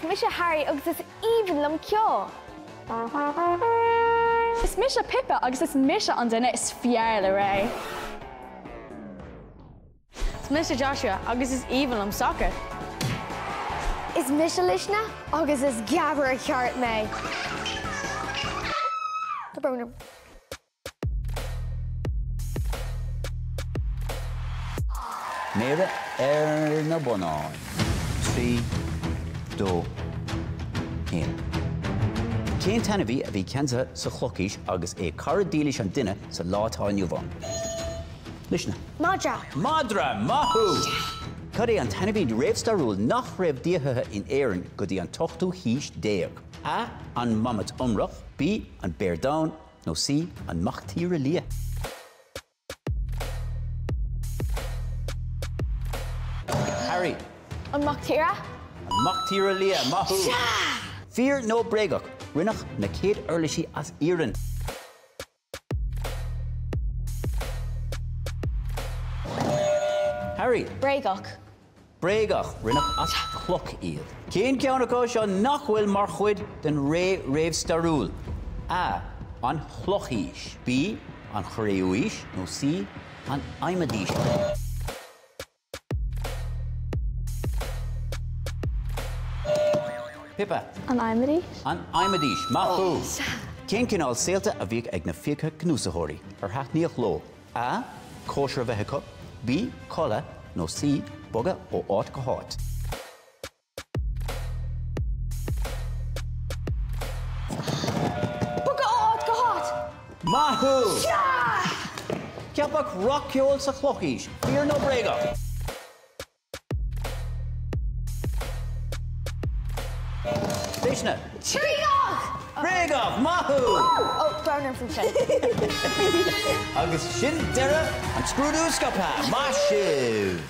mis Harry agus is even lum ceol. Is mis Pippa agus is mis an duine is Siar Linn. Is mis Joshua agus is even soccer. Is mis Lishna agus is Gabra ceart me. The boner. Mera na bonáin. 3, 2, 1. Cén tanna bhí a bhí ceansa sa chlocaís agus é cara dílis an duine sa látáiniu bhain. Lishna. Madra. Madra, mahu! Cad é an tanna bhí Réamhstairiúil nach raibh díothaithe in éireann go dtí an tochtú híos déag. A an mamat umrach, B an Déan, nó C an machtíre lia. Harry. An Machtíra? An machtíre lia, mahu! Fear no bregach, rinnach na céad eirlisí as éireann. Harry. Bregach. Bregach, rinnach as cloch iad. Cén ceannachá seo nach bhfuil mar chuid den Réamhstairiúil. A an chlochís, B an chréúis, nó C an aimimedís. Pippa. An aimimedís? An aimimedís, machu. Cén cinál saolta a bhíoh ag na fiacha gnúsathirí ar theachnaíoch ló. A cóisir bheithiceach, B colla, nó C boga ó áit go háit. Boga áit go háit! Mahu! Ceapach rockceol sa chlochís, fear no bregach. Lishna. Bregach! Bregach, mahu! Oh, boner from sin. Agus sin deire an scrúdú scapa, mashiv.